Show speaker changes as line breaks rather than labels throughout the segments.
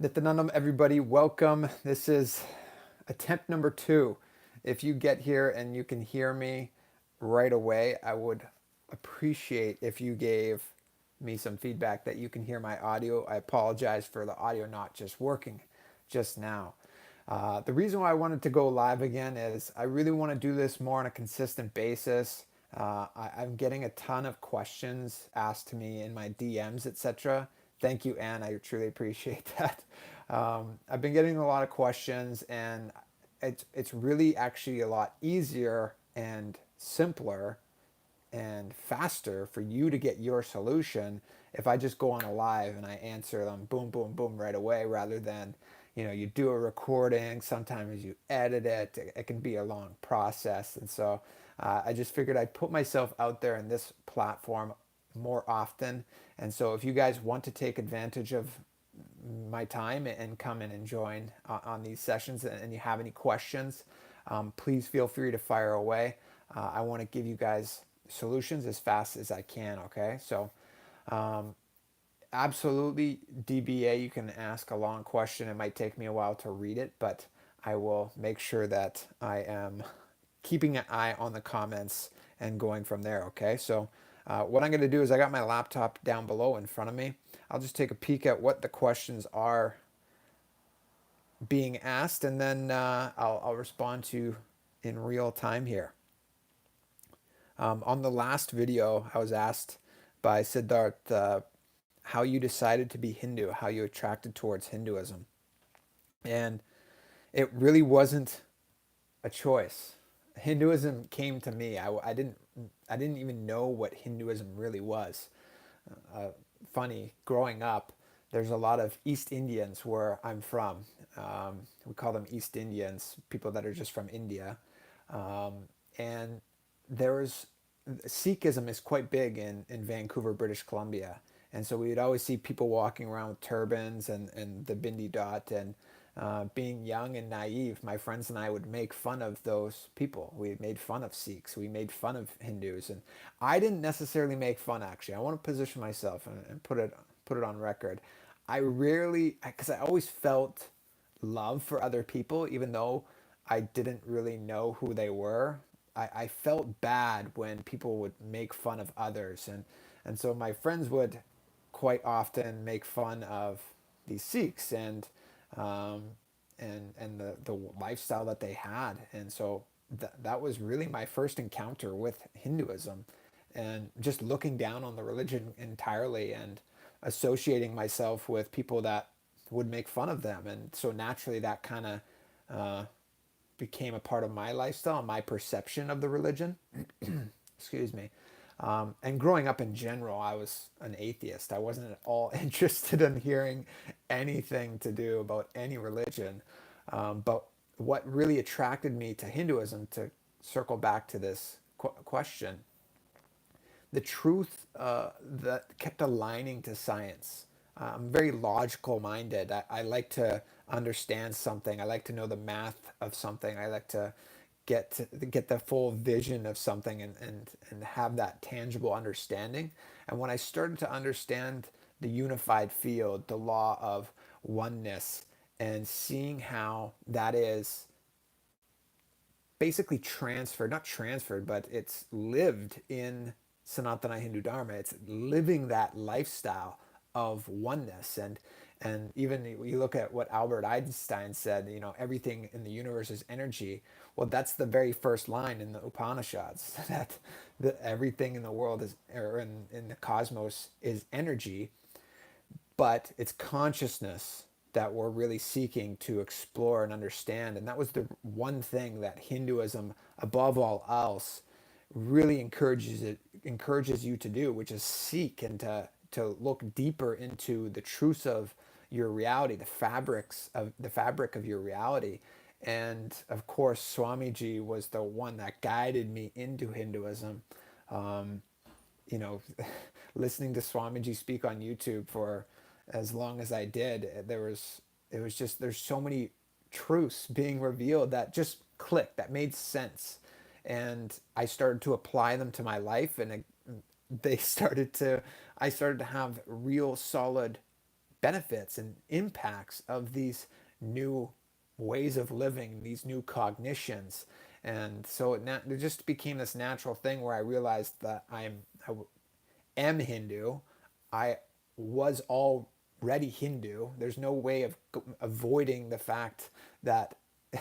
Nithyananda, everybody, welcome. This is attempt number 2. If you get here and you can hear me right away, I would appreciate if you gave me some feedback that you can hear my audio. I apologize for the audio not just working just now. The reason why I wanted to go live again is I really want to do this more on a consistent basis. I'm getting a ton of questions asked to me in my DMs, etc. Thank you, Anne. I truly appreciate that. I've been getting a lot of questions, and it's really actually a lot easier and simpler and faster for you to get your solution if I just go on a live and I answer them boom, boom, boom right away, rather than, you do a recording, sometimes you edit it, it can be a long process. And so I just figured I'd put myself out there in this platform more often. And so if you guys want to take advantage of my time and come in and join on these sessions, and you have any questions, please feel free to fire away. I want to give you guys solutions as fast as I can. Okay, so absolutely, DBA, you can ask a long question. It might take me a while to read it, but I will make sure that I am keeping an eye on the comments and going from there. Okay, so what I'm going to do is I got my laptop down below in front of me. I'll just take a peek at what the questions are being asked, and then I'll respond to in real time here. On the last video, I was asked by Siddharth how you decided to be Hindu, how you attracted towards Hinduism. And it really wasn't a choice. Hinduism came to me. I didn't even know what Hinduism really was. Uh, Funny, growing up, there's a lot of East Indians where I'm from. We call them East Indians, people that are just from India. And there was Sikhism is quite big in Vancouver, British Columbia. And so we'd always see people walking around with turbans and the bindi dot. And being young and naive, my friends and I would make fun of those people. We made fun of Sikhs. We made fun of Hindus. And I didn't necessarily make fun, actually. I want to position myself and put it on record. I rarely, because I always felt love for other people, even though I didn't really know who they were. I felt bad when people would make fun of others, and so my friends would quite often make fun of these Sikhs um, and the lifestyle that they had. And so that was really my first encounter with Hinduism, and just looking down on the religion entirely and associating myself with people that would make fun of them. And so naturally that kind of uh, became a part of my lifestyle, my perception of the religion. Excuse me. And growing up in general, I was an atheist. I wasn't at all interested in hearing anything to do about any religion. But what really attracted me to Hinduism, to circle back to this question, the truth that kept aligning to science. I'm very logical minded. I like to understand something. I like to know the math of something. I like to get the full vision of something and have that tangible understanding. And when I started to understand the unified field, the law of oneness, and seeing how that is basically transferred, not transferred, but it's lived in Sanatana Hindu Dharma. It's living that lifestyle of oneness. And even you look at what Albert Einstein said, everything in the universe is energy. Well, that's the very first line in the Upanishads, that everything in the world is, or in the cosmos, is energy, but it's consciousness that we're really seeking to explore and understand. And that was the one thing that Hinduism, above all else, really encourages you to do, which is seek and to look deeper into the truths of your reality, the fabric of your reality. And of course, Swamiji was the one that guided me into Hinduism. Um, you know, Listening to Swamiji speak on YouTube for as long as I did, it was just, there's so many truths being revealed that just clicked, that made sense, and I started to apply them to my life, and they started to I started to have real solid benefits and impacts of these new ways of living, these new cognitions. And so it just became this natural thing where I realized that am Hindu. I was already Hindu. There's no way of avoiding the fact that,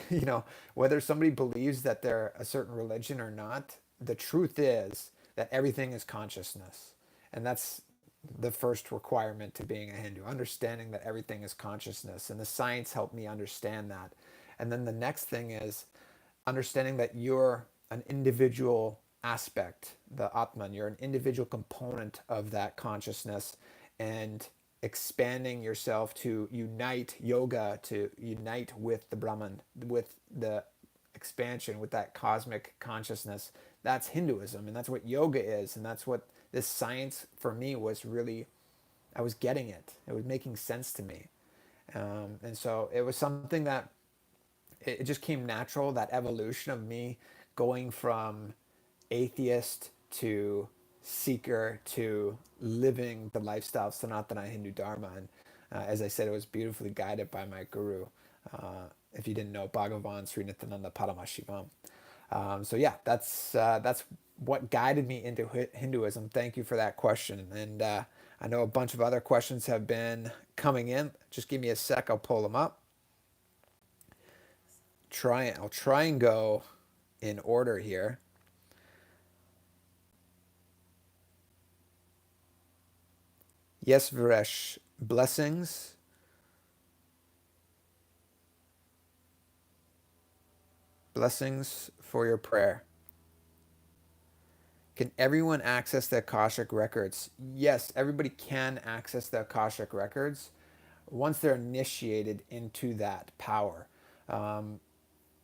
you know, whether somebody believes that they're a certain religion or not, the truth is that everything is consciousness. And that's the first requirement to being a Hindu, understanding that everything is consciousness. And the science helped me understand that. And then the next thing is understanding that you're an individual aspect, the Atman, you're an individual component of that consciousness, and expanding yourself to unite yoga, to unite with the Brahman, with the expansion, with that cosmic consciousness. That's Hinduism, and that's what yoga is, and that's what this science for me was really, I was getting it. It was making sense to me. And so it was something that it just came natural, that evolution of me going from atheist to seeker to living the lifestyle of Sanatana Hindu Dharma. And as I said, it was beautifully guided by my guru. If you didn't know, Bhagavan Sri Nithyananda Paramashivam. So yeah, that's what guided me into Hinduism. Thank you for that question. And I know a bunch of other questions have been coming in. Just give me a sec. I'll pull them up. I'll try and go in order here. Yes, Viresh, blessings. Blessings for your prayer. Can everyone access the Akashic records? Yes, everybody can access the Akashic records once they're initiated into that power. Um,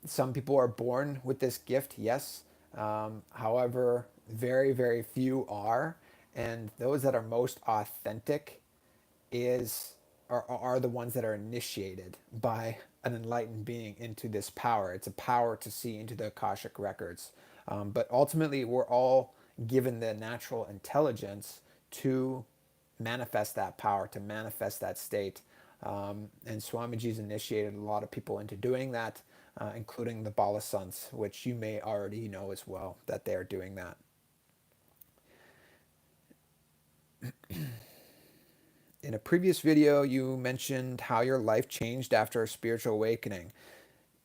some people are born with this gift, yes. However, very, very few are. And those that are most authentic is are the ones that are initiated by an enlightened being into this power. It's a power to see into the Akashic records. But ultimately, we're all given the natural intelligence to manifest that power, to manifest that state. And Swamiji's initiated a lot of people into doing that, including the Bala Sons, which you may already know as well, that they are doing that. In a previous video, you mentioned how your life changed after a spiritual awakening.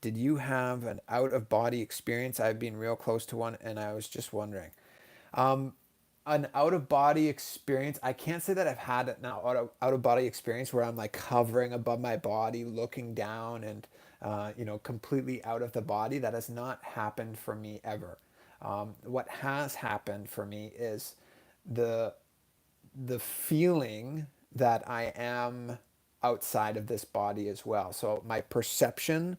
Did you have an out of body experience? I've been real close to one, and I was just wondering. Um, an out of body experience, I can't say that I've had an out of body experience where I'm like hovering above my body, looking down, and completely out of the body. That has not happened for me ever. What has happened for me is the the feeling that I am outside of this body as well. So my perception,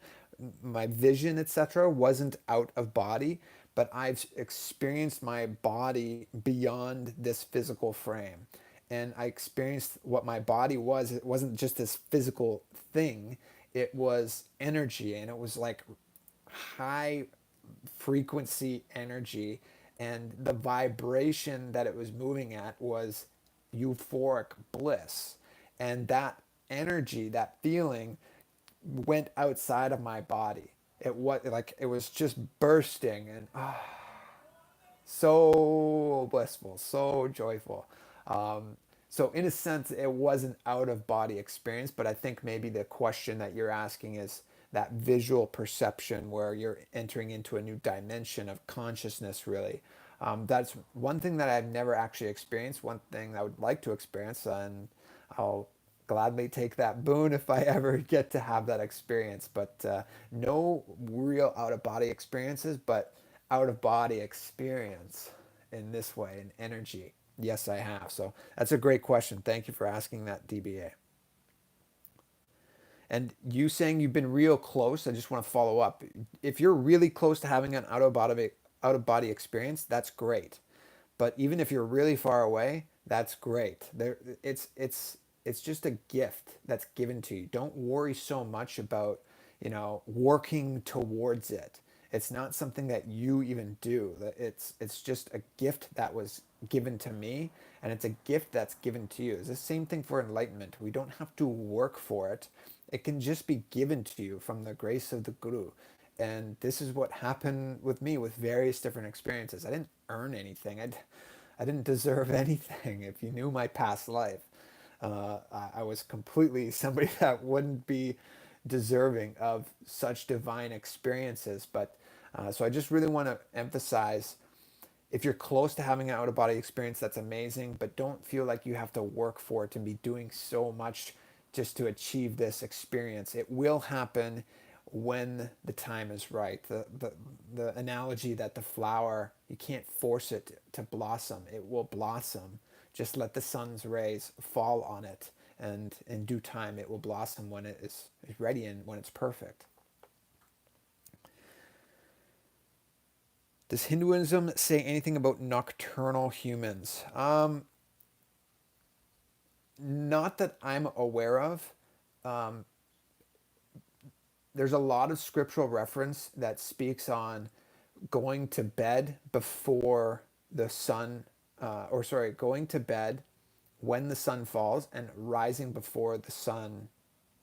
my vision, etc., wasn't out of body, but I've experienced my body beyond this physical frame. And I experienced what my body was. It wasn't just this physical thing, it was energy, and it was like high frequency energy, and the vibration that it was moving at was euphoric bliss. And that energy, that feeling, went outside of my body. It was like it was just bursting, and so blissful, so joyful. So in a sense, it was an out of body experience, but I think maybe the question that you're asking is that visual perception where you're entering into a new dimension of consciousness, really. That's one thing that I've never actually experienced, one thing I would like to experience, and I'll gladly take that boon if I ever get to have that experience. But no real out of body experiences, but out of body experience in this way, in energy. Yes, I have. So that's a great question. Thank you for asking that, DBA. And you saying you've been real close, I just want to follow up. If you're really close to having an out of body experience, that's great. But even if you're really far away, that's great. It's just a gift that's given to you. Don't worry so much about, working towards it. It's not something that you even do. It's just a gift that was given to me, and it's a gift that's given to you. It's the same thing for enlightenment. We don't have to work for it. It can just be given to you from the grace of the Guru. And this is what happened with me with various different experiences. I didn't earn anything. I didn't deserve anything. If you knew my past life, I was completely somebody that wouldn't be deserving of such divine experiences. But so I just really want to emphasize, if you're close to having an out of body experience, that's amazing, but don't feel like you have to work for it and be doing so much just to achieve this experience. It will happen when the time is right. The analogy that the flower, you can't force it to blossom. It will blossom. Just let the sun's rays fall on it, and in due time it will blossom when it is ready and when it's perfect. Does Hinduism say anything about nocturnal humans? Not that I'm aware of. Um, there's a lot of scriptural reference that speaks on going to bed before the sun, or sorry, going to bed when the sun falls and rising before the sun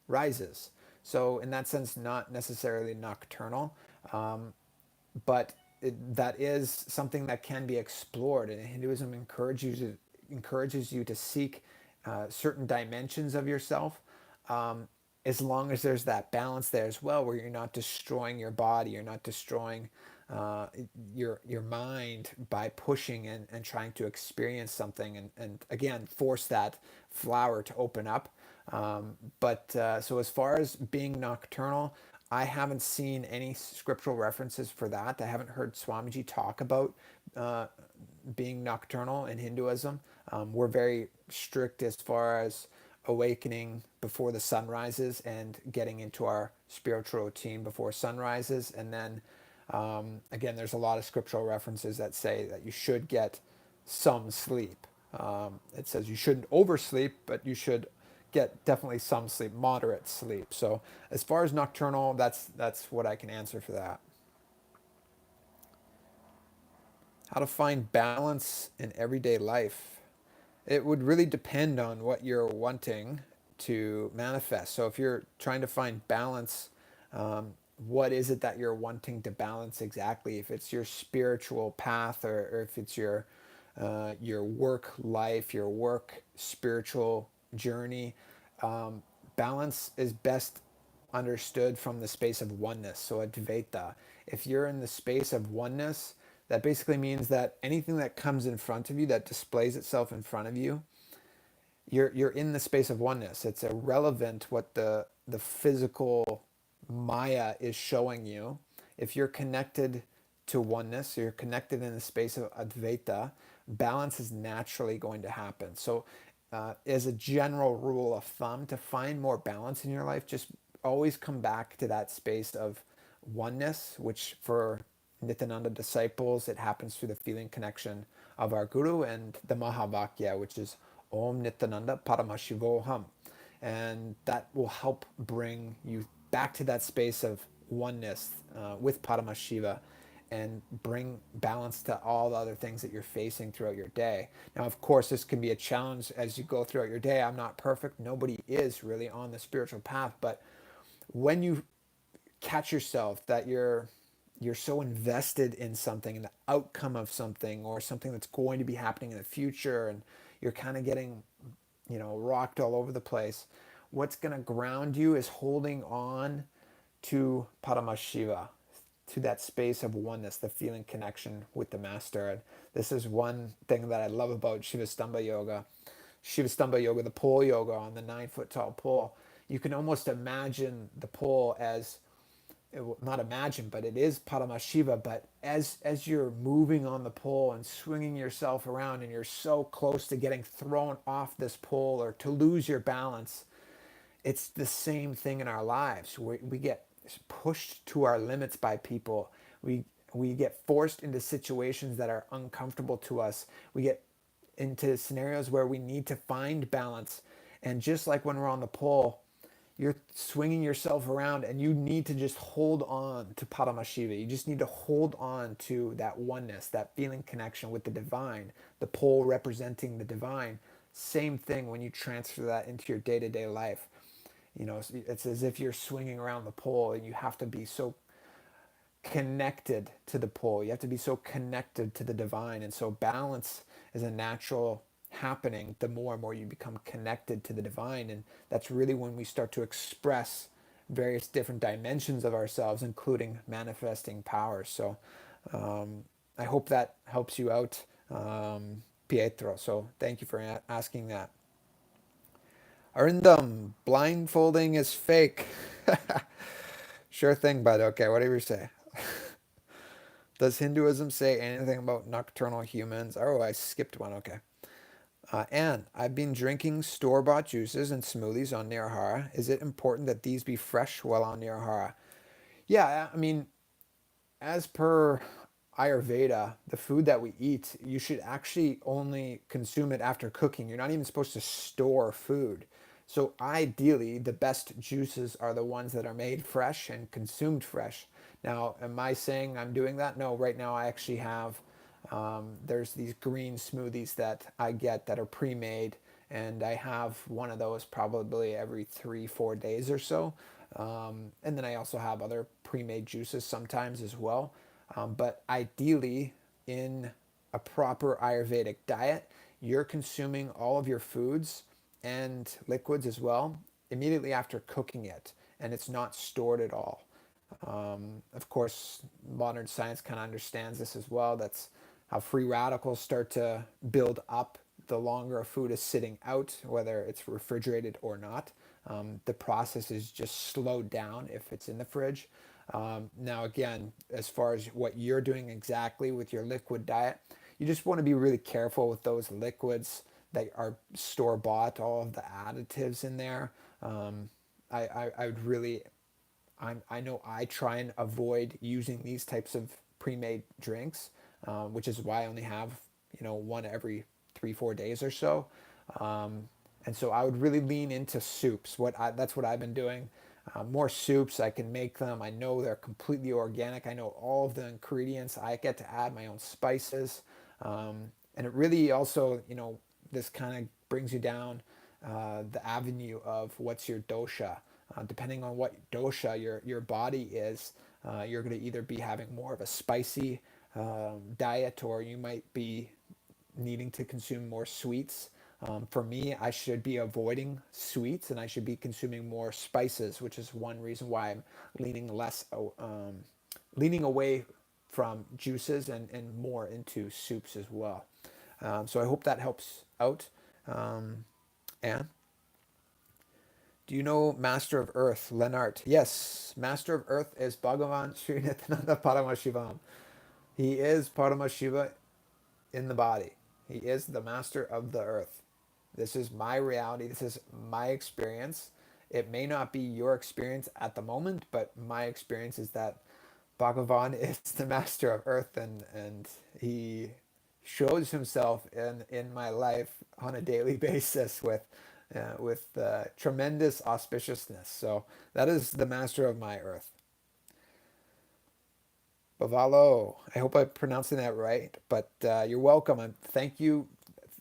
rises. So, in that sense, not necessarily nocturnal, um, but that is something that can be explored. And Hinduism encourages you to seek certain dimensions of yourself, um, as long as there's that balance there as well, where you're not destroying your body, you're not destroying uh, your mind by pushing and trying to experience something, and again force that flower to open up. But so as far as being nocturnal, I haven't seen any scriptural references for that. I haven't heard Swamiji talk about uh, being nocturnal in Hinduism. We're very strict as far as awakening before the sun rises and getting into our spiritual routine before sun rises. And then again, there's a lot of scriptural references that say that you should get some sleep. It says you shouldn't oversleep, but you should get definitely some sleep, moderate sleep. So as far as nocturnal, that's what I can answer for that. How to find balance in everyday life. It would really depend on what you're wanting to manifest. So if you're trying to find balance, what is it that you're wanting to balance exactly? If it's your spiritual path, or if it's your work life, your work spiritual journey, balance is best understood from the space of oneness. So Advaita. If you're in the space of oneness, that basically means that anything that comes in front of you, that displays itself in front of you, you're in the space of oneness. It's irrelevant what the physical Maya is showing you. If you're connected to oneness, you're connected in the space of Advaita, balance is naturally going to happen. So, as a general rule of thumb, to find more balance in your life, just always come back to that space of oneness, which for Nithyananda disciples, it happens through the feeling connection of our Guru, and the Mahavakya, which is Om Nityananda Paramashivoham. And that will help bring you back to that space of oneness with Paramashiva, and bring balance to all the other things that you're facing throughout your day. Now, of course, this can be a challenge as you go throughout your day. I'm not perfect. Nobody is really on the spiritual path. But when you catch yourself that you're so invested in something and the outcome of something, or something that's going to be happening in the future, and you're kind of getting rocked all over the place, what's going to ground you is holding on to Paramashiva, to that space of oneness, the feeling connection with the master. And this is one thing that I love about Shivastamba Yoga. Shivastamba Yoga, the pole yoga on the 9 foot tall pole. You can almost imagine the pole as, not imagine, but it is Paramashiva. But as you're moving on the pole and swinging yourself around, and you're so close to getting thrown off this pole or to lose your balance, it's the same thing in our lives. We get pushed to our limits by people. We get forced into situations that are uncomfortable to us. We get into scenarios where we need to find balance. And just like when we're on the pole, you're swinging yourself around, and you need to just hold on to Paramashiva. You just need to hold on to that oneness, that feeling connection with the divine, the pole representing the divine. Same thing when you transfer that into your day-to-day life. It's as if you're swinging around the pole, and you have to be so connected to the pole. You have to be so connected to the divine. And so balance is a natural happening the more and more you become connected to the divine. And that's really when we start to express various different dimensions of ourselves, including manifesting powers. So I hope that helps you out, Pietro. So thank you for asking that. Arindam, blindfolding is fake. Sure thing, bud. Okay, whatever you say. Does Hinduism say anything about nocturnal humans? Oh, I skipped one. Okay. Anne, I've been drinking store-bought juices and smoothies on Nirahara. Is it important that these be fresh while on Nirahara? Yeah, I mean, as per Ayurveda, the food that we eat, you should actually only consume it after cooking. You're not even supposed to store food. So ideally, the best juices are the ones that are made fresh and consumed fresh. Now, am I saying I'm doing that? No, right now I actually have, there's these green smoothies that I get that are pre-made, and I have one of those probably every 3, 4 days or so. And then I also have other pre-made juices sometimes as well. But ideally, in a proper Ayurvedic diet, you're consuming all of your foods and liquids as well immediately after cooking it, and it's not stored at all. Of course, modern science kind of understands this as well. That's how free radicals start to build up the longer a food is sitting out, whether it's refrigerated or not. The process is just slowed down if it's in the fridge. Now, again, as far as what you're doing exactly with your liquid diet, you just want to be really careful with those liquids that are store bought, all of the additives in there. I would really I know I try and avoid using these types of pre-made drinks, which is why I only have one every 3, 4 days or so. And so I would really lean into soups. That's what I've been doing. More soups. I can make them. I know they're completely organic. I know all of the ingredients. I get to add my own spices, and it really also this kind of brings you down the avenue of what's your dosha. Depending on what dosha your body is, you're going to either be having more of a spicy diet, or you might be needing to consume more sweets. For me, I should be avoiding sweets, and I should be consuming more spices, which is one reason why I'm leaning less, leaning away from juices and more into soups as well. So I hope that helps out. Anne, do you know Master of Earth, Lenart? Yes, Master of Earth is Bhagavan Sri Nithyananda Paramashivam. He is Paramashiva in the body. He is the master of the earth. This is my reality. This is my experience. It may not be your experience at the moment, but my experience is that Bhagavan is the master of earth, and he shows himself in my life on a daily basis with tremendous auspiciousness. So that is the master of my earth. Bavalo. I hope I'm pronouncing that right, but you're welcome. Thank you.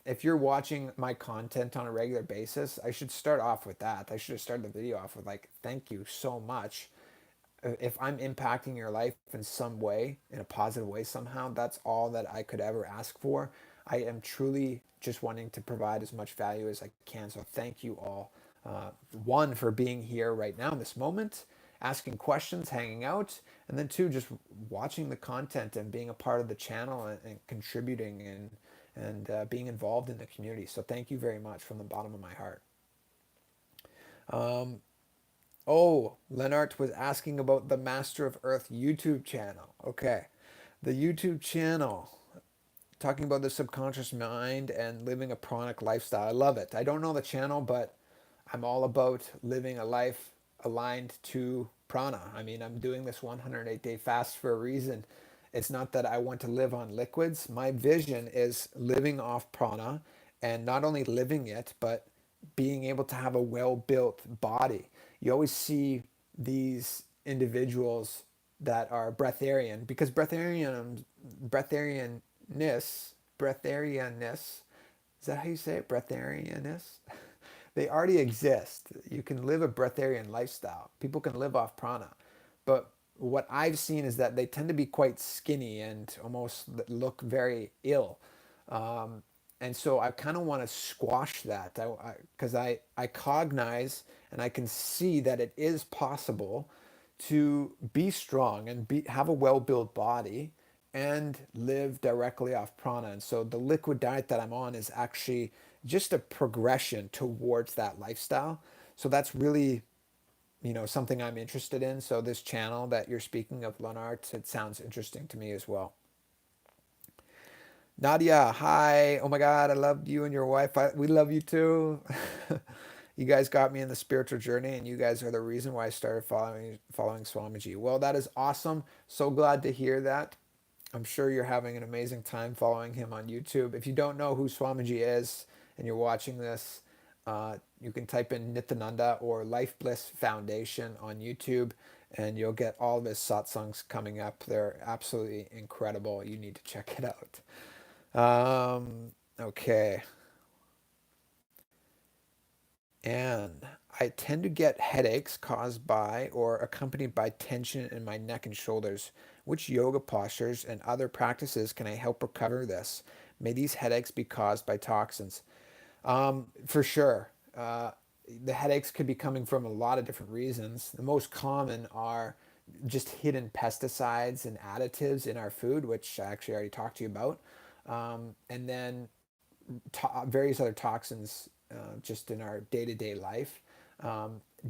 If you're watching my content on a regular basis, I should start off with that. I should have started the video off with like, thank you so much. If I'm impacting your life in some way, in a positive way somehow, that's all that I could ever ask for. I am truly just wanting to provide as much value as I can. So thank you all. One, for being here right now in this moment, asking questions, hanging out, and then two, just watching the content and being a part of the channel and contributing and being involved in the community. So thank you very much from the bottom of my heart. Oh, Lennart was asking about the Master of Earth YouTube channel. Okay. The YouTube channel, talking about the subconscious mind and living a pranic lifestyle. I love it. I don't know the channel, but I'm all about living a life aligned to prana. I mean, I'm doing this 108-day fast for a reason. It's not that I want to live on liquids. My vision is living off prana, and not only living it, but being able to have a well-built body. You always see these individuals that are breatharian because breatharianness, breatharianness, is that how you say it? Breatharianness? They already exist. You can live a breatharian lifestyle. People can live off prana. But what I've seen is that they tend to be quite skinny and almost look very ill. Um, and so I kind of want to squash that because I cognize and I can see that it is possible to be strong and have a well-built body and live directly off prana. And so the liquid diet that I'm on is actually just a progression towards that lifestyle. So that's really, something I'm interested in. So this channel that you're speaking of, Leonard, it sounds interesting to me as well. Nadia, hi. Oh my God, I love you and your wife. We love you too. You guys got me in the spiritual journey, and you guys are the reason why I started following Swamiji. Well, that is awesome. So glad to hear that. I'm sure you're having an amazing time following him on YouTube. If you don't know who Swamiji is and you're watching this, you can type in Nithyananda or Life Bliss Foundation on YouTube, and you'll get all of his satsangs coming up. They're absolutely incredible. You need to check it out. Okay. And I tend to get headaches caused by or accompanied by tension in my neck and shoulders. Which yoga postures and other practices can I help recover this? May these headaches be caused by toxins? For sure. The headaches could be coming from a lot of different reasons. The most common are just hidden pesticides and additives in our food, which I actually already talked to you about. And then various other toxins just in our day-to-day life.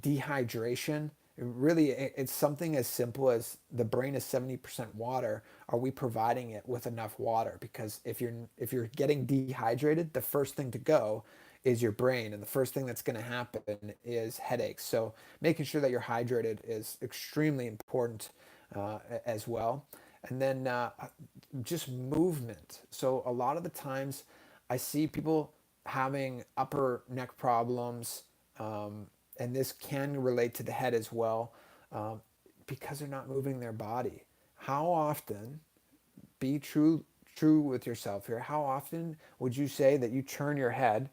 Dehydration, really, it's something as simple as the brain is 70% water. Are we providing it with enough water? Because if you're getting dehydrated, the first thing to go is your brain, and the first thing that's going to happen is headaches. So making sure that you're hydrated is extremely important as well. And then just movement. So a lot of the times I see people having upper neck problems, and this can relate to the head as well, um, because they're not moving their body. How often, be true with yourself here, how often would you say that you turn your head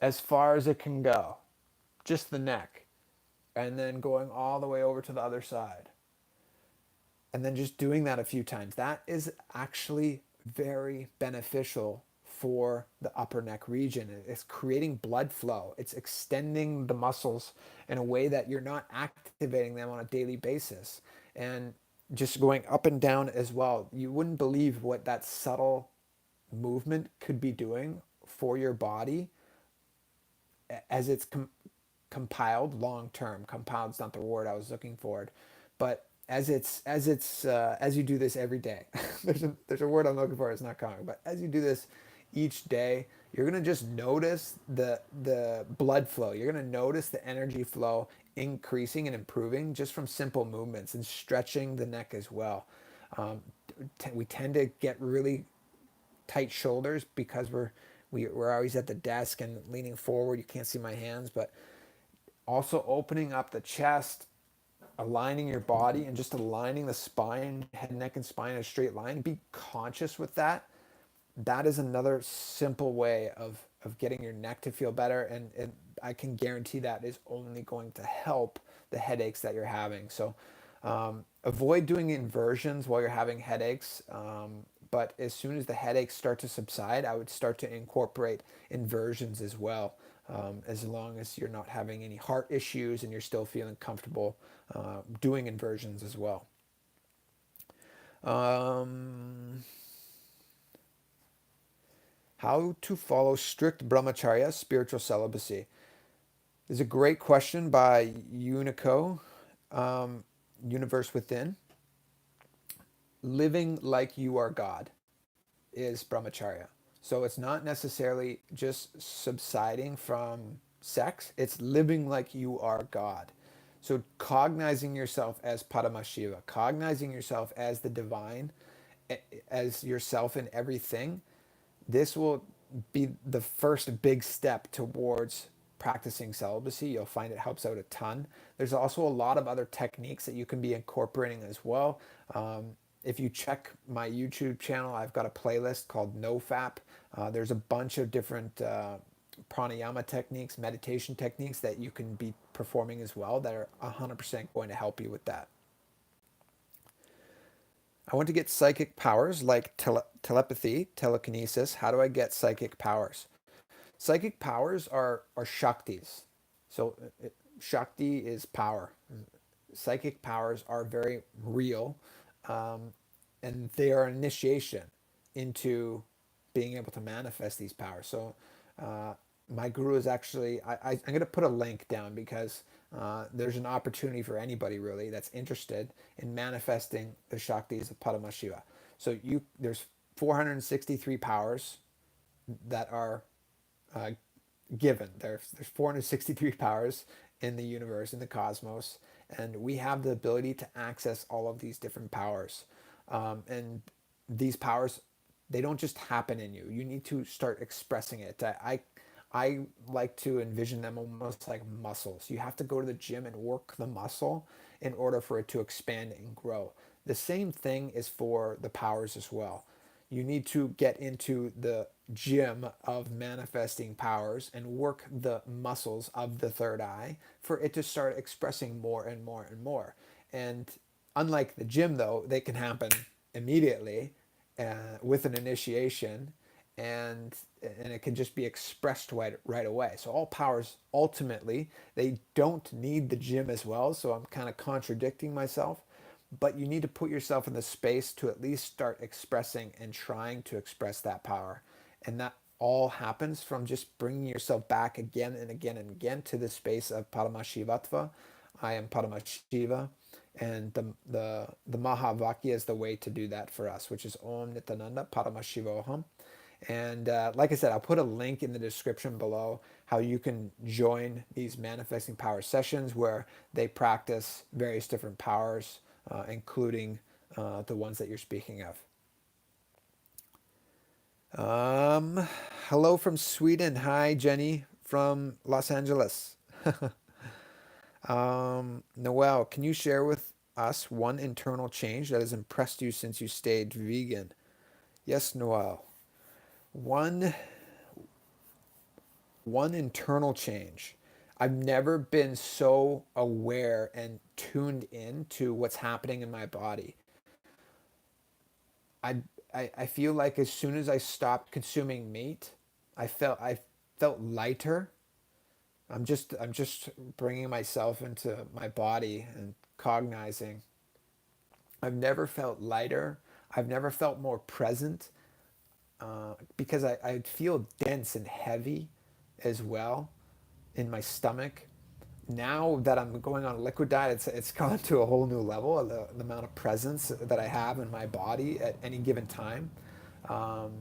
as far as it can go, just the neck, and then going all the way over to the other side? And then just doing that a few times. That is actually very beneficial for the upper neck region. It's creating blood flow. It's extending the muscles in a way that you're not activating them on a daily basis. And just going up and down as well. You wouldn't believe what that subtle movement could be doing for your body as it's compiled long term. Compound's not the word I was looking for, but as you do this every day, there's a word I'm looking for. It's not coming, but as you do this each day, you're gonna just notice the blood flow. You're gonna notice the energy flow increasing and improving just from simple movements and stretching the neck as well. Um, we tend to get really tight shoulders because we're always at the desk and leaning forward. You can't see my hands, but also opening up the chest, aligning your body, and just aligning the spine, head, neck, and spine in a straight line. Be conscious with that. That is another simple way of getting your neck to feel better, and I can guarantee that is only going to help the headaches that you're having. So avoid doing inversions while you're having headaches. But as soon as the headaches start to subside, I would start to incorporate inversions as well, as long as you're not having any heart issues and you're still feeling comfortable doing inversions as well. Um, how to follow strict brahmacharya, spiritual celibacy, is a great question by Unico, um, Universe Within. Living like you are God is brahmacharya. So it's not necessarily just subsiding from sex, it's living like you are God. So cognizing yourself as Paramashiva, cognizing yourself as the divine, as yourself in everything, this will be the first big step towards practicing celibacy, you'll find it helps out a ton. There's also a lot of other techniques that you can be incorporating as well. If you check my YouTube channel, I've got a playlist called NoFap. There's a bunch of different pranayama techniques, meditation techniques that you can be performing as well that are 100% going to help you with that. I want to get psychic powers like telepathy, telekinesis. How do I get psychic powers? Psychic powers are shaktis. So shakti is power. Psychic powers are very real, um, and they are an initiation into being able to manifest these powers. So uh, my guru is actually I'm going to put a link down because there's an opportunity for anybody really that's interested in manifesting the shaktis of Paramashiva. So there's 463 powers that are uh, given. There's 463 powers in the universe, in the cosmos, and we have the ability to access all of these different powers. And these powers, they don't just happen in you. You need to start expressing it. I like to envision them almost like muscles. You have to go to the gym and work the muscle in order for it to expand and grow. The same thing is for the powers as well. You need to get into the gym of manifesting powers and work the muscles of the third eye for it to start expressing more and more and more. And unlike the gym, though, they can happen immediately with an initiation, and it can just be expressed right away. So all powers ultimately they don't need the gym as well. So I'm kind of contradicting myself, but you need to put yourself in the space to at least start expressing and trying to express that power. And that all happens from just bringing yourself back again and again and again to the space of Paramashivatva. I am Paramashiva. And the Mahavakya is the way to do that for us, which is Om Nithyananda Paramashivoham. And like I said, I'll put a link in the description below how you can join these manifesting power sessions where they practice various different powers, including the ones that you're speaking of. Hello from Sweden. Hi, Jenny from Los Angeles. Noel, can you share with us one internal change that has impressed you since you stayed vegan? Yes, Noel. One one internal change. I've never been so aware and tuned in to what's happening in my body. I, I feel like as soon as I stopped consuming meat, I felt lighter. I'm just bringing myself into my body and cognizing. I've never felt lighter. I've never felt more present because I feel dense and heavy as well in my stomach. Now that I'm going on a liquid diet, it's gone to a whole new level. The amount of presence that I have in my body at any given time. Um,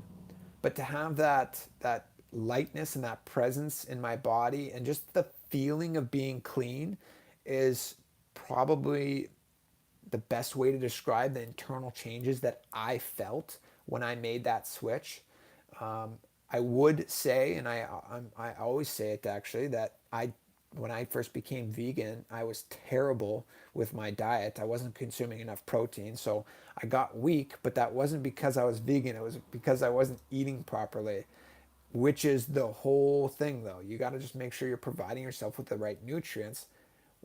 but to have that lightness and that presence in my body and just the feeling of being clean is probably the best way to describe the internal changes that I felt when I made that switch. Um, I would say, and I always say it actually, that when I first became vegan, I was terrible with my diet. I wasn't consuming enough protein, so I got weak. But that wasn't because I was vegan; it was because I wasn't eating properly, which is the whole thing, though. You got to just make sure you're providing yourself with the right nutrients,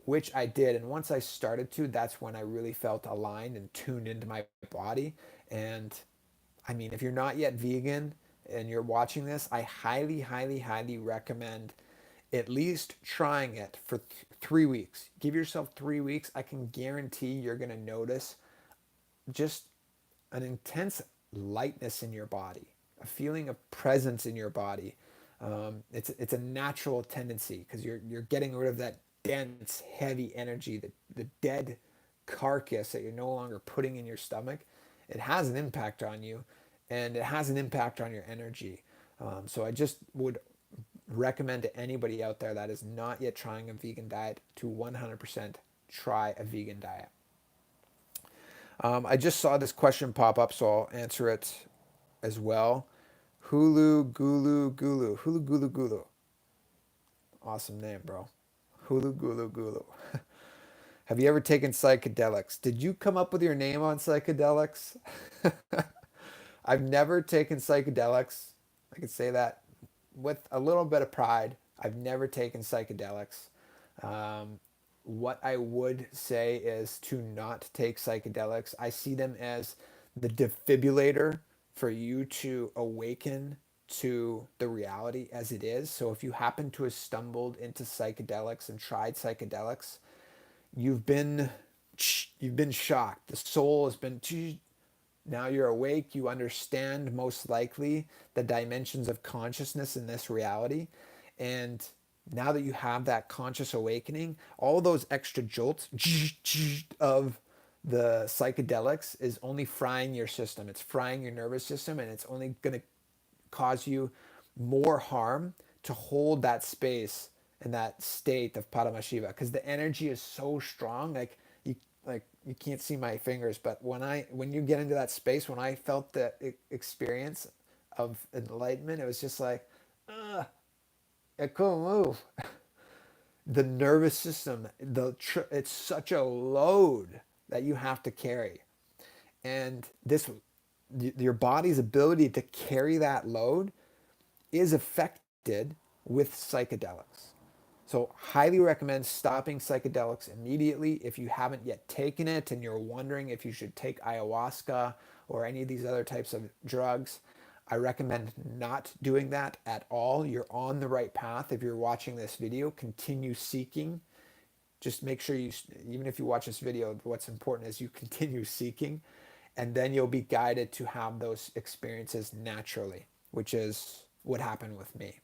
which I did. And once I started to, that's when I really felt aligned and tuned into my body. And I mean, if you're not yet vegan and you're watching this, I highly, highly, highly recommend at least trying it for 3 weeks. Give yourself 3 weeks. I can guarantee you're going to notice just an intense lightness in your body, a feeling of presence in your body. It's a natural tendency because you're getting rid of that dense, heavy energy, the dead carcass that you're no longer putting in your stomach. It has an impact on you, and it has an impact on your energy. So I just would recommend to anybody out there that is not yet trying a vegan diet to 100% try a vegan diet. I just saw this question pop up, so I'll answer it as well. Hulu Gulu Gulu. Hulu Gulu Gulu. Awesome name, bro. Hulu Gulu Gulu. Have you ever taken psychedelics? Did you come up with your name on psychedelics? I've never taken psychedelics. I can say that with a little bit of pride. I've never taken psychedelics. Um, what I would say is to not take psychedelics. I see them as the defibrillator for you to awaken to the reality as it is. So if you happen to have stumbled into psychedelics and tried psychedelics, you've been you've been shocked. The soul has been, now you're awake. You understand most likely the dimensions of consciousness in this reality. And now that you have that conscious awakening, all those extra jolts of the psychedelics is only frying your system. It's frying your nervous system, and it's only going to cause you more harm to hold that space and that state of Paramashiva, because the energy is so strong. You can't see my fingers, but when you get into that space, when I felt the experience of enlightenment, it was just like, uh, I couldn't move. The nervous system, it's such a load that you have to carry, and your body's ability to carry that load is affected with psychedelics. So, highly recommend stopping psychedelics immediately if you haven't yet taken it and you're wondering if you should take ayahuasca or any of these other types of drugs. I recommend not doing that at all. You're on the right path. If you're watching this video, continue seeking. Just make sure you, even if you watch this video, what's important is you continue seeking, and then you'll be guided to have those experiences naturally, which is what happened with me.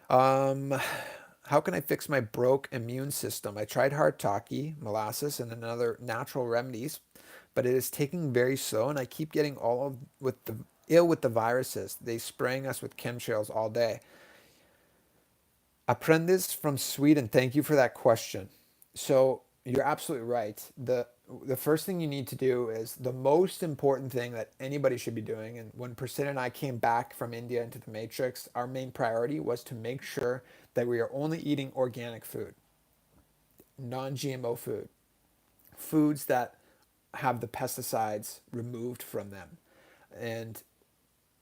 Um, how can I fix my broke immune system? I tried hardtaki, molasses, and another natural remedies, but it is taking very slow, and I keep getting all of with the ill with the viruses. They spraying us with chemtrails all day. Aprendiz from Sweden, thank you for that question. So you're absolutely right. The first thing you need to do is the most important thing that anybody should be doing. And when Priscilla and I came back from India into the Matrix, our main priority was to make sure that we are only eating organic food, non-GMO food, foods that have the pesticides removed from them. And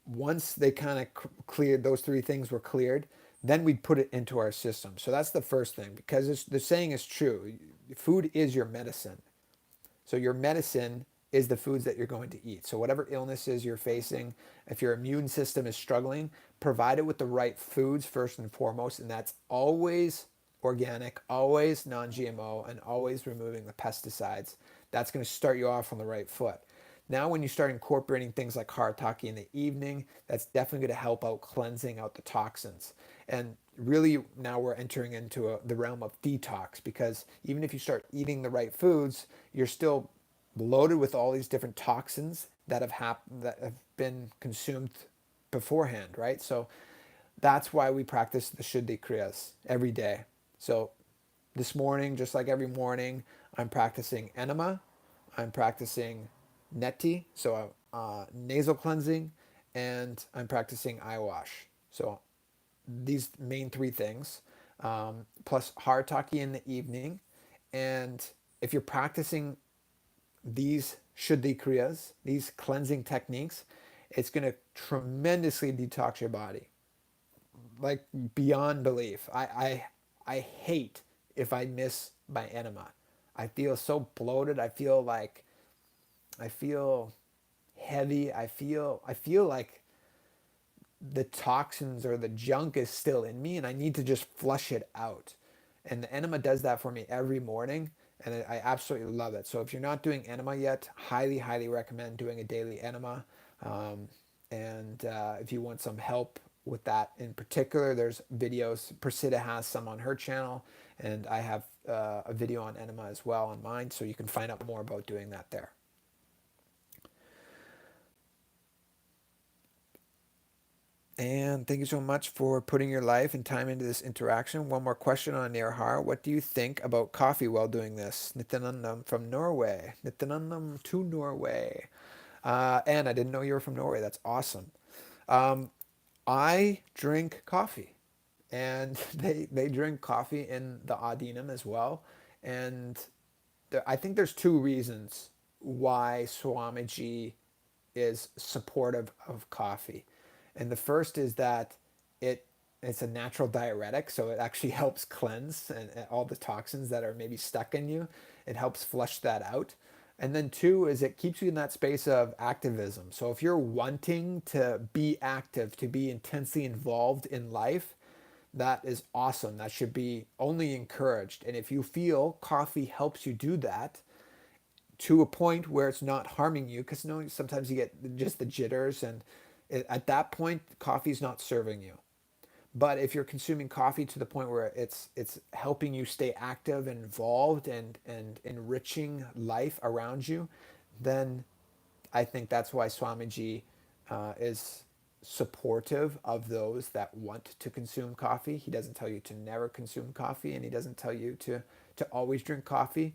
once they kind of cleared, those three things were cleared, then we'd put it into our system. So that's the first thing, because the saying is true. Food is your medicine. So your medicine is the foods that you're going to eat. So whatever illnesses you're facing, if your immune system is struggling, provide it with the right foods first and foremost, and that's always organic, always non-GMO, and always removing the pesticides. That's going to start you off on the right foot. Now, when you start incorporating things like harataki in the evening, that's definitely going to help out cleansing out the toxins. And really, now we're entering into the realm of detox, because even if you start eating the right foods, you're still loaded with all these different toxins that have been consumed beforehand, right? So that's why we practice the Shuddhi Kriyas every day. So this morning, just like every morning, I'm practicing enema, I'm practicing neti, so nasal cleansing, and I'm practicing eye wash. So these main three things, plus harataki in the evening. And if you're practicing these shuddhi kriyas, these cleansing techniques, it's going to tremendously detox your body, like beyond belief. I hate if I miss my enema. I feel so bloated. I feel heavy. I feel like the toxins or the junk is still in me, and I need to just flush it out. And the enema does that for me every morning, and I absolutely love it. So if you're not doing enema yet, highly, highly recommend doing a daily enema. Um, and if you want some help with that in particular, there's videos. Priscilla has some on her channel, and I have a video on enema as well on mine, so you can find out more about doing that there. And thank you so much for putting your life and time into this interaction. One more question on Nirhar. What do you think about coffee while doing this? Nithyanandam from Norway. Nithyanandam to Norway. And I didn't know you were from Norway. That's awesome. Um, I drink coffee. and they drink coffee in the Adinam as well. And I think there's two reasons why Swamiji is supportive of coffee. And the first is that it it's a natural diuretic, so it actually helps cleanse and all the toxins that are maybe stuck in you. It helps flush that out. And then two is it keeps you in that space of activism. So if you're wanting to be active, to be intensely involved in life, that is awesome. That should be only encouraged. And if you feel coffee helps you do that, to a point where it's not harming you, because sometimes you get just the jitters, and at that point coffee's not serving you. But if you're consuming coffee to the point where it's helping you stay active and involved and enriching life around you, then I think that's why Swamiji is supportive of those that want to consume coffee. He doesn't tell you to never consume coffee, and he doesn't tell you to always drink coffee.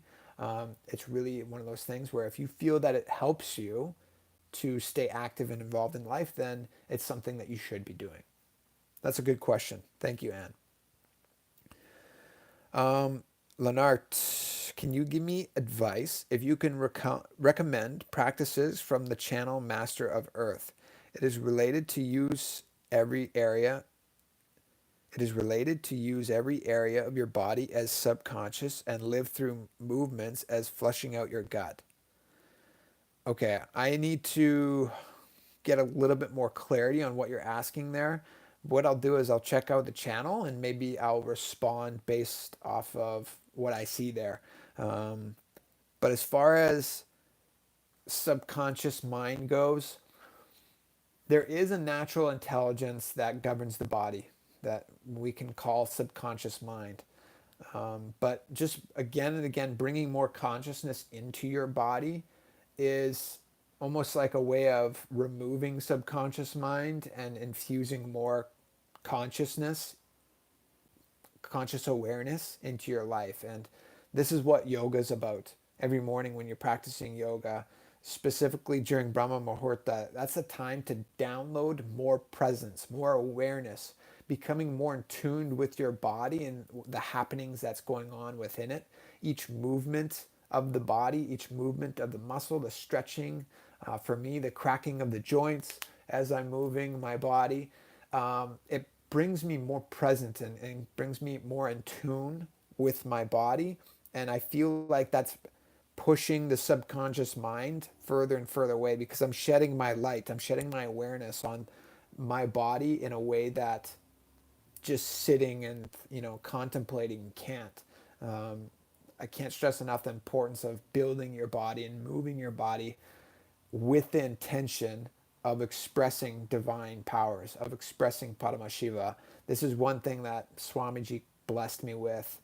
It's really one of those things where if you feel that it helps you to stay active and involved in life, then it's something that you should be doing. That's a good question. Thank you, Anne. Lenart, can you give me advice if you can recommend practices from the channel Master of Earth? It is related to use every area. It is related to use every area of your body as subconscious and live through movements as flushing out your gut. Okay, I need to get a little bit more clarity on what you're asking there. What I'll do is I'll check out the channel and maybe I'll respond based off of what I see there. Um, but as far as subconscious mind goes, there is a natural intelligence that governs the body that we can call subconscious mind. But just again and again, bringing more consciousness into your body is almost like a way of removing subconscious mind and infusing more consciousness, conscious awareness into your life. And this is what yoga is about. Every morning when you're practicing yoga, specifically during Brahma Muhurta, that's a time to download more presence, more awareness, becoming more in tune with your body and the happenings that's going on within it. Each movement of the body, each movement of the muscle, the stretching, for me, the cracking of the joints as I'm moving my body, it brings me more present and brings me more in tune with my body. And I feel like that's pushing the subconscious mind further and further away because I'm shedding my light, I'm shedding my awareness on my body in a way that just sitting and contemplating can't. Um, I can't stress enough the importance of building your body and moving your body with the intention of expressing divine powers, of expressing Paramashiva. This is one thing that Swamiji blessed me with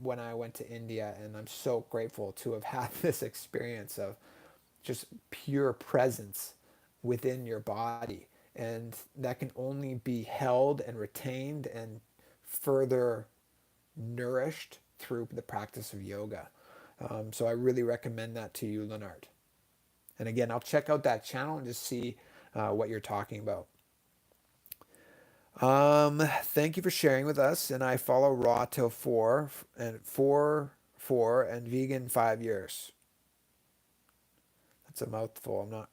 when I went to India, and I'm so grateful to have had this experience of just pure presence within your body. And that can only be held and retained and further nourished through the practice of yoga. So I really recommend that to you, Leonard. And again, I'll check out that channel and just see what you're talking about. Thank you for sharing with us. And I follow raw till 4 and vegan 5 years. That's a mouthful. I'm not.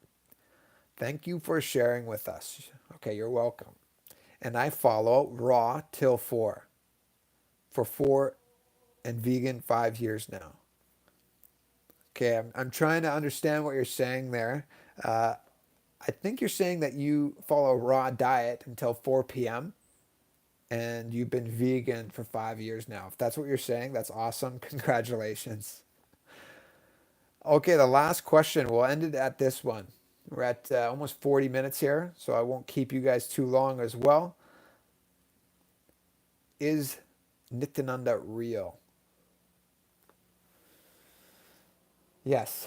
Thank you for sharing with us. Okay, you're welcome. And I follow raw till 4 for 4 and vegan 5 years now. Okay, I'm trying to understand what you're saying there. Uh, I think you're saying that you follow a raw diet until 4 p.m. and you've been vegan for 5 years now. If that's what you're saying, that's awesome. Congratulations. Okay, the last question. We'll end it at this one. We're at almost 40 minutes here, so I won't keep you guys too long as well. Is Nithyananda real? Yes,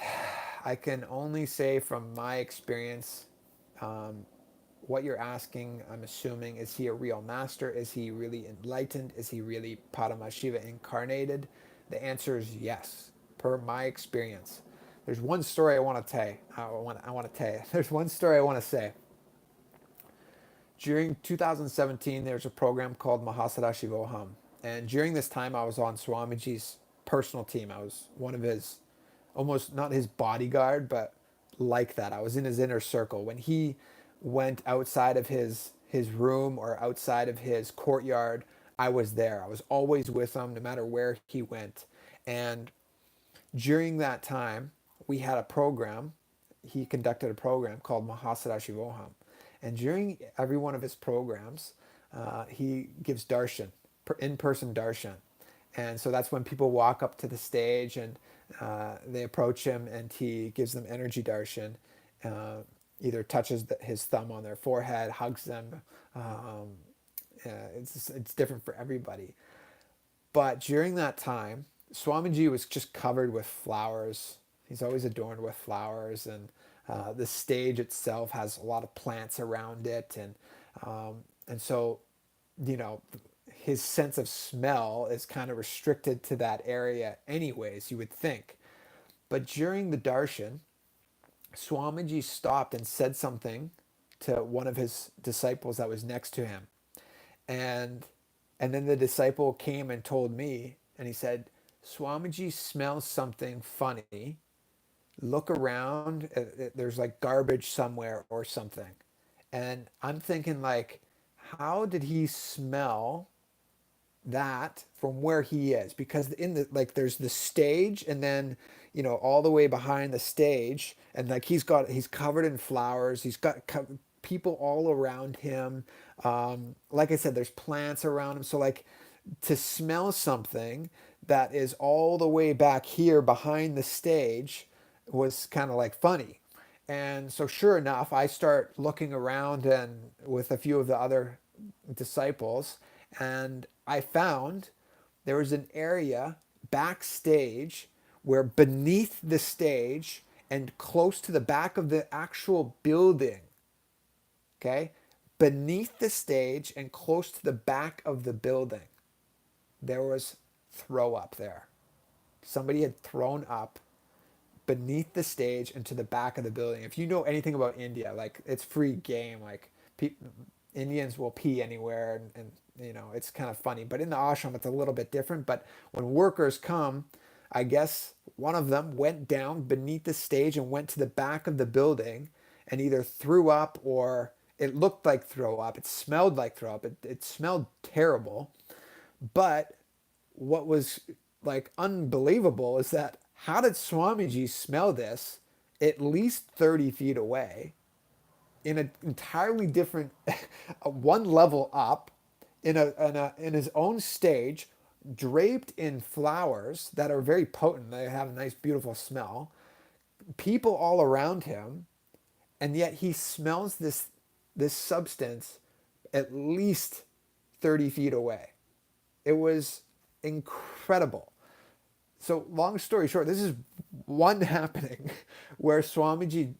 I can only say from my experience, um, what you're asking, I'm assuming, is he a real master? Is he really enlightened? Is he really Paramashiva incarnated? The answer is yes, per my experience. There's one story I want to tell. I want to tell you. There's one story I want to say. During 2017, there's a program called Mahasada Shivoham. And during this time, I was on Swamiji's personal team. I was one of his, almost not his bodyguard, but like that. I was in his inner circle. When he went outside of his room or outside of his courtyard, I was there. I was always with him, no matter where he went. And during that time, we had a program. He conducted a program called Mahasada Shivoham. And during every one of his programs, he gives darshan, in-person darshan. And so that's when people walk up to the stage and they approach him and he gives them energy darshan, uh, either touches his thumb on their forehead, hugs them. Um, it's different for everybody. But during that time, Swamiji was just covered with flowers. He's always adorned with flowers, and the stage itself has a lot of plants around it, and so, you know, his sense of smell is kind of restricted to that area, anyways. You would think, but during the darshan, Swamiji stopped and said something to one of his disciples that was next to him, and and then the disciple came and told me, and he said, Swamiji smells something funny. Look around. There's like garbage somewhere or something. And I'm thinking, like, how did he smell that from where he is? Because in the, like, there's the stage, and then, you know, all the way behind the stage, and like he's covered in flowers. He's got people all around him. Like I said, there's plants around him. So like, to smell something that is all the way back here behind the stage was kind of like funny. And so sure enough, I start looking around and with a few of the other disciples, and I found there was an area backstage where beneath the stage and close to the back of the actual building, okay, beneath the stage and close to the back of the building, there was throw up there. Somebody had thrown up beneath the stage and to the back of the building. If you know anything about India, like, it's free game. Like, Indians will pee anywhere, and you know, it's kind of funny. But in the ashram, it's a little bit different. But when workers come, I guess one of them went down beneath the stage and went to the back of the building and either threw up, or it looked like throw up. It smelled like throw up. It smelled terrible. But what was like unbelievable is that, how did Swamiji smell this at least 30 feet away in an entirely different one level up, in his own stage, draped in flowers that are very potent. They have a nice beautiful smell, people all around him, and yet he smells this substance at least 30 feet away. It was incredible. So long story short, this is one happening where Swamiji,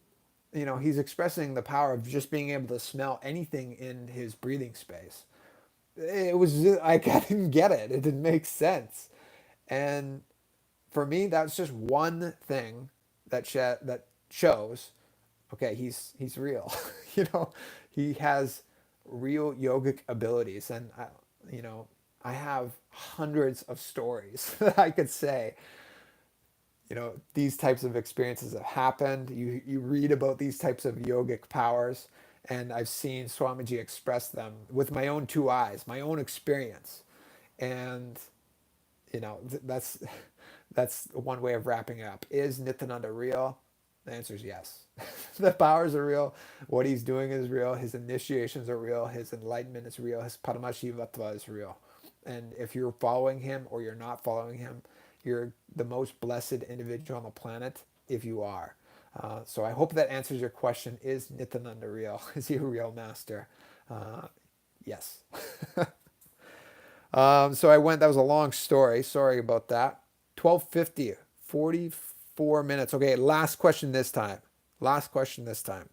you know, he's expressing the power of just being able to smell anything in his breathing space. It was, I didn't get it. It didn't make sense. And for me, that's just one thing that shows, okay, he's real. You know, he has real yogic abilities, and you know, I have hundreds of stories that I could say. You know, these types of experiences have happened. You read about these types of yogic powers, and I've seen Swamiji express them with my own two eyes, my own experience. And you know, that's one way of wrapping it up. Is Nityananda real? The answer is yes. The powers are real. What he's doing is real. His initiations are real. His enlightenment is real. His paramashivatva is real. And if you're following him or you're not following him, you're the most blessed individual on the planet if you are. So I hope that answers your question. Is Nityananda real? Is he a real master? Yes. So I went, that was a long story. Sorry about that. 12:50, 44 minutes. Okay, last question this time. Last question this time.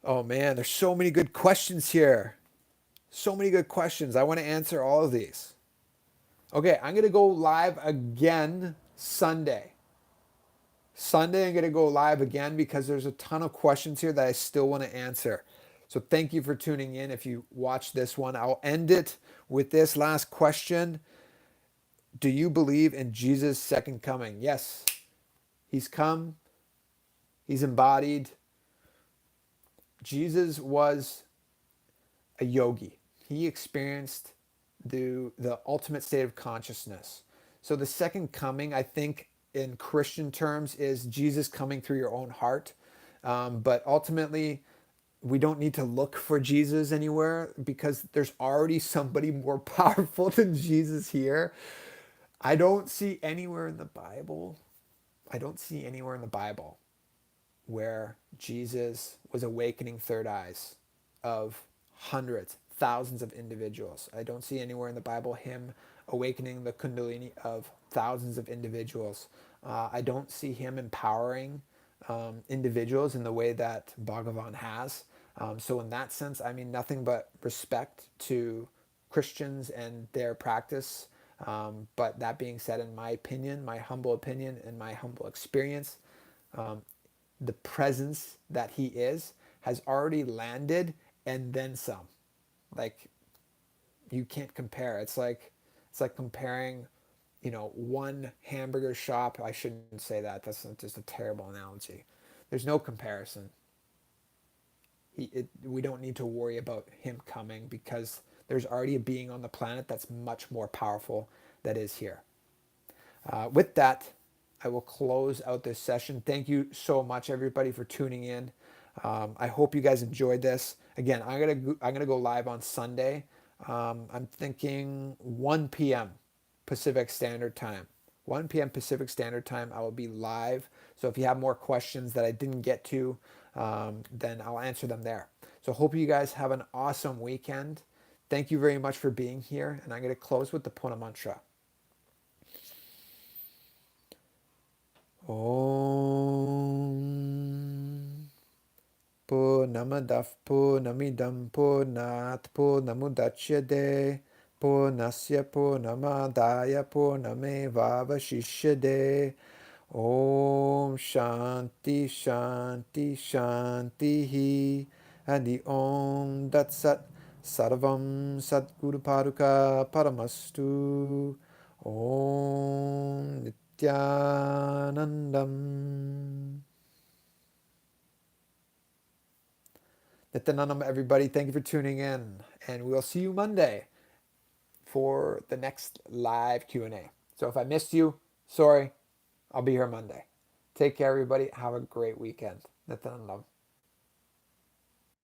Oh man, there's so many good questions here. So many good questions. I want to answer all of these. Okay, I'm going to go live again Sunday. Sunday, I'm going to go live again because there's a ton of questions here that I still want to answer. So thank you for tuning in. If you watch this one, I'll end it with this last question. Do you believe in Jesus' second coming? Yes, he's come, he's embodied. Jesus was a yogi. He experienced the ultimate state of consciousness. So the second coming, I think, in Christian terms, is Jesus coming through your own heart. But ultimately, we don't need to look for Jesus anywhere because there's already somebody more powerful than Jesus here. I don't see anywhere in the Bible. I don't see anywhere in the Bible where Jesus was awakening third eyes of hundreds, thousands of individuals. I don't see anywhere in the Bible him awakening the Kundalini of thousands of individuals. I don't see him empowering individuals in the way that Bhagavan has. So, in that sense, I mean nothing but respect to Christians and their practice. But that being said, in my opinion, my humble opinion, and my humble experience, the presence that he is has already landed and then some. Like you can't compare. It's like comparing, one hamburger shop. I shouldn't say that. That's just a terrible analogy. There's no comparison. We don't need to worry about him coming because there's already a being on the planet that's much more powerful that is here. With that, I will close out this session. Thank you so much, everybody, for tuning in. I hope you guys enjoyed this. Again, I'm gonna go live on Sunday. I'm thinking 1 p.m. Pacific Standard Time. 1 p.m. Pacific Standard Time, I will be live. So if you have more questions that I didn't get to, then I'll answer them there. So hope you guys have an awesome weekend. Thank you very much for being here, and I'm going to close with the Puna Mantra. Om Purnamadav Purnamidam Purnat Purnamudachyade Purnasya Purnamadaya Purnamevavashishyade. Om Shanti Shanti Shanti Hi Adi Om Tat Sat Sarvam Satguru Paruka Paramastu. Om Nithyanandam. Nithyanandam, everybody. Thank you for tuning in, and we'll see you Monday for the next live Q&A. So if I missed you, sorry. I'll be here Monday. Take care, everybody. Have a great weekend. Nithyanandam.